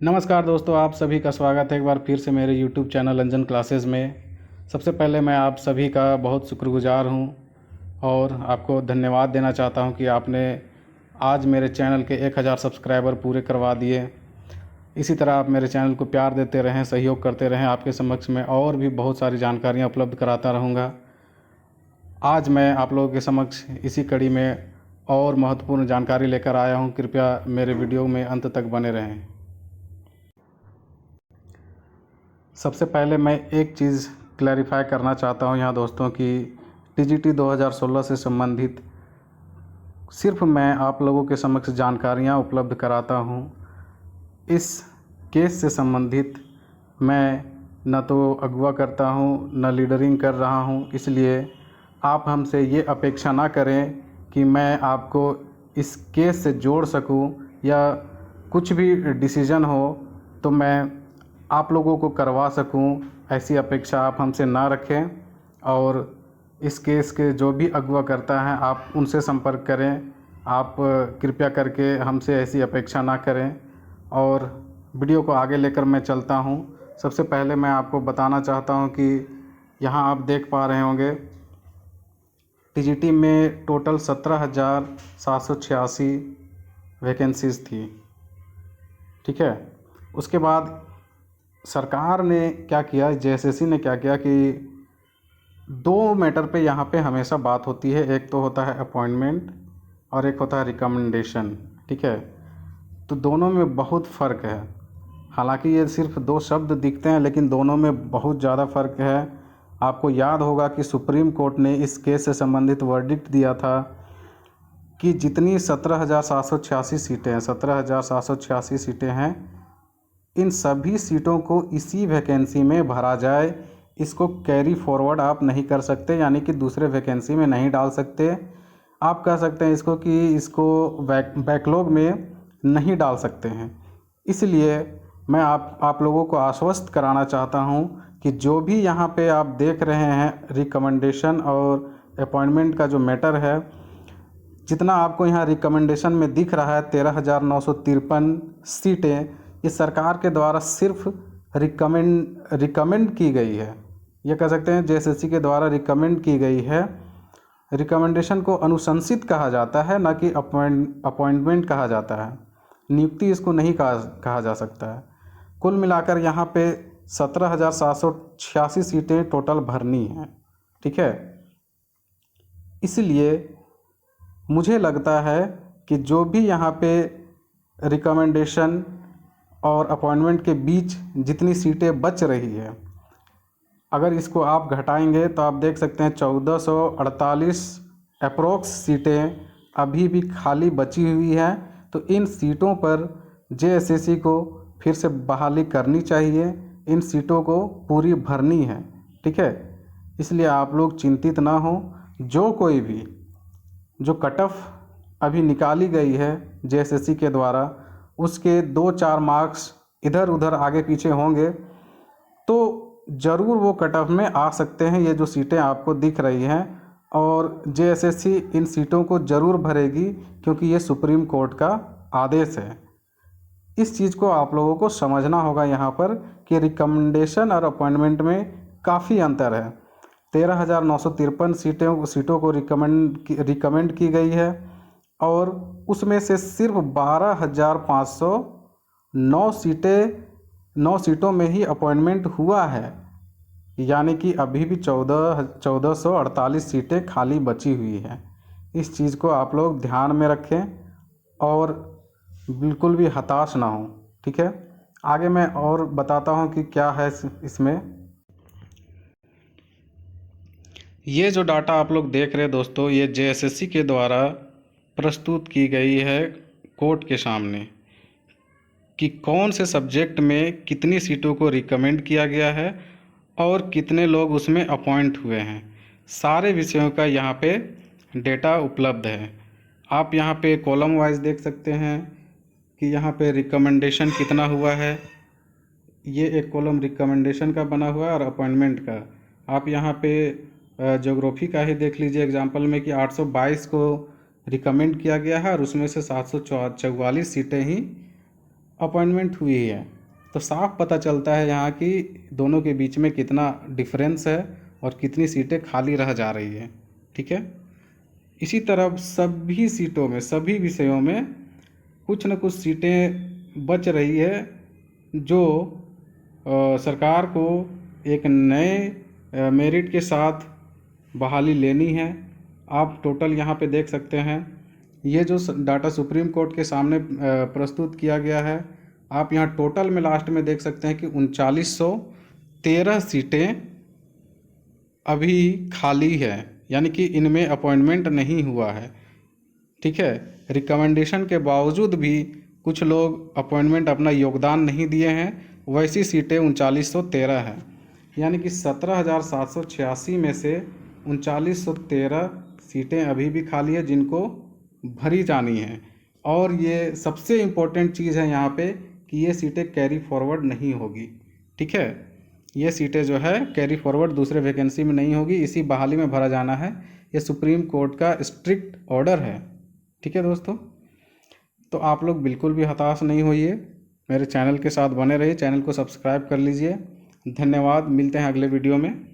नमस्कार दोस्तों, आप सभी का स्वागत है एक बार फिर से मेरे YouTube चैनल अंजन क्लासेस में। सबसे पहले मैं आप सभी का बहुत शुक्रगुजार हूं और आपको धन्यवाद देना चाहता हूं कि आपने आज मेरे चैनल के 1000 सब्सक्राइबर पूरे करवा दिए। इसी तरह आप मेरे चैनल को प्यार देते रहें, सहयोग करते रहें। आपके समक्ष में और भी बहुत सारी जानकारियाँ उपलब्ध कराता रहूँगा। आज मैं आप लोगों के समक्ष इसी कड़ी में और महत्वपूर्ण जानकारी लेकर आया हूँ। कृपया मेरे वीडियो में अंत तक बने रहें। सबसे पहले मैं एक चीज़ क्लैरिफाई करना चाहता हूँ यहाँ दोस्तों कि टीजीटी 2016 से संबंधित सिर्फ मैं आप लोगों के समक्ष जानकारियाँ उपलब्ध कराता हूँ। इस केस से संबंधित मैं न तो अगवा करता हूँ न लीडरिंग कर रहा हूँ, इसलिए आप हमसे ये अपेक्षा ना करें कि मैं आपको इस केस से जोड़ सकूँ या कुछ भी डिसीज़न हो तो मैं आप लोगों को करवा सकूं। ऐसी अपेक्षा आप हमसे ना रखें और इस केस के जो भी अगवा करता है आप उनसे संपर्क करें। आप कृपया करके हमसे ऐसी अपेक्षा ना करें और वीडियो को आगे लेकर मैं चलता हूं। सबसे पहले मैं आपको बताना चाहता हूं कि यहां आप देख पा रहे होंगे टीजीटी में टोटल 17,786 वैकेंसीज़ थी। ठीक है, उसके बाद सरकार ने क्या किया, जेएसएससी ने क्या किया कि दो मैटर पे यहाँ पे हमेशा बात होती है। एक तो होता है अपॉइंटमेंट और एक होता है रिकमेंडेशन। ठीक है, तो दोनों में बहुत फ़र्क है। हालांकि ये सिर्फ दो शब्द दिखते हैं लेकिन दोनों में बहुत ज़्यादा फ़र्क है। आपको याद होगा कि सुप्रीम कोर्ट ने इस केस से संबंधित वर्डिक्ट दिया था कि जितनी 17,786 सीटें हैं, 17,786 सीटें हैं, इन सभी सीटों को इसी वैकेंसी में भरा जाए। इसको कैरी फॉरवर्ड आप नहीं कर सकते, यानी कि दूसरे वैकेंसी में नहीं डाल सकते। आप कह सकते हैं इसको कि इसको बैकलॉग में नहीं डाल सकते हैं। इसलिए मैं आप लोगों को आश्वस्त कराना चाहता हूं कि जो भी यहाँ पे आप देख रहे हैं रिकमेंडेशन और अपॉइंटमेंट का जो मैटर है, जितना आपको यहाँ रिकमेंडेशन में दिख रहा है 13,953 सीटें, ये सरकार के द्वारा सिर्फ रिकमेंड की गई है। ये कह सकते हैं जेएसएससी के द्वारा रिकमेंड की गई है। रिकमेंडेशन को अनुशंसित कहा जाता है, ना कि अपॉइंटमेंट कहा जाता है। नियुक्ति इसको नहीं कहा जा सकता है। कुल मिलाकर यहाँ पे 17,786 सीटें टोटल भरनी हैं। ठीक है, इसलिए मुझे लगता है कि जो भी यहाँ पे रिकमेंडेशन और अपॉइंटमेंट के बीच जितनी सीटें बच रही है, अगर इसको आप घटाएंगे तो आप देख सकते हैं 1448 अप्रोक्स सीटें अभी भी खाली बची हुई हैं। तो इन सीटों पर जेएसएससी को फिर से बहाली करनी चाहिए। इन सीटों को पूरी भरनी है। ठीक है, इसलिए आप लोग चिंतित ना हो। जो कोई भी जो कट ऑफ अभी निकाली गई है जेएसएससी के द्वारा, उसके 2-4 मार्क्स इधर उधर आगे पीछे होंगे तो ज़रूर वो कट ऑफ में आ सकते हैं। ये जो सीटें आपको दिख रही हैं, और जेएसएससी इन सीटों को ज़रूर भरेगी क्योंकि ये सुप्रीम कोर्ट का आदेश है। इस चीज़ को आप लोगों को समझना होगा यहाँ पर कि रिकमेंडेशन और अपॉइंटमेंट में काफ़ी अंतर है। 13,953 सीटों को रिकमेंड की गई है और उसमें से सिर्फ 12,509 सीटों में ही अपॉइंटमेंट हुआ है, यानी कि अभी भी 1448 सीटें खाली बची हुई हैं। इस चीज़ को आप लोग ध्यान में रखें और बिल्कुल भी हताश ना हो। ठीक है, आगे मैं और बताता हूँ कि क्या है इसमें। ये जो डाटा आप लोग देख रहे हैं दोस्तों, ये जेएसएससी के द्वारा प्रस्तुत की गई है कोर्ट के सामने कि कौन से सब्जेक्ट में कितनी सीटों को रिकमेंड किया गया है और कितने लोग उसमें अपॉइंट हुए हैं। सारे विषयों का यहाँ पे डेटा उपलब्ध है। आप यहाँ पे कॉलम वाइज देख सकते हैं कि यहाँ पे रिकमेंडेशन कितना हुआ है। ये एक कॉलम रिकमेंडेशन का बना हुआ है और अपॉइंटमेंट का। आप यहाँ पे ज्योग्राफी का ही देख लीजिए एग्जाम्पल में कि 822 को रिकमेंड किया गया है और उसमें से 744 सीटें ही अपॉइंटमेंट हुई है। तो साफ पता चलता है यहाँ की दोनों के बीच में कितना डिफरेंस है और कितनी सीटें खाली रह जा रही है। ठीक है, इसी तरह सभी सीटों में, सभी विषयों में कुछ न कुछ सीटें बच रही है जो सरकार को एक नए मेरिट के साथ बहाली लेनी है। आप टोटल यहाँ पे देख सकते हैं, ये जो डाटा सुप्रीम कोर्ट के सामने प्रस्तुत किया गया है, आप यहाँ टोटल में लास्ट में देख सकते हैं कि 3913 सीटें अभी खाली है, यानी कि इनमें अपॉइंटमेंट नहीं हुआ है। ठीक है, रिकमेंडेशन के बावजूद भी कुछ लोग अपॉइंटमेंट अपना योगदान नहीं दिए हैं, वैसी सीटें 3913 हैं। यानी कि 17,786 में से 3913 सीटें अभी भी खाली है जिनको भरी जानी है। और ये सबसे इम्पोर्टेंट चीज़ है यहाँ पे कि ये सीटें कैरी फॉरवर्ड नहीं होगी। ठीक है, ये सीटें जो है कैरी फॉरवर्ड दूसरे वैकेंसी में नहीं होगी, इसी बहाली में भरा जाना है। ये सुप्रीम कोर्ट का स्ट्रिक्ट ऑर्डर है। ठीक है दोस्तों, तो आप लोग बिल्कुल भी हताश नहीं होइए, मेरे चैनल के साथ बने रहिए, चैनल को सब्सक्राइब कर लीजिए। धन्यवाद, मिलते हैं अगले वीडियो में।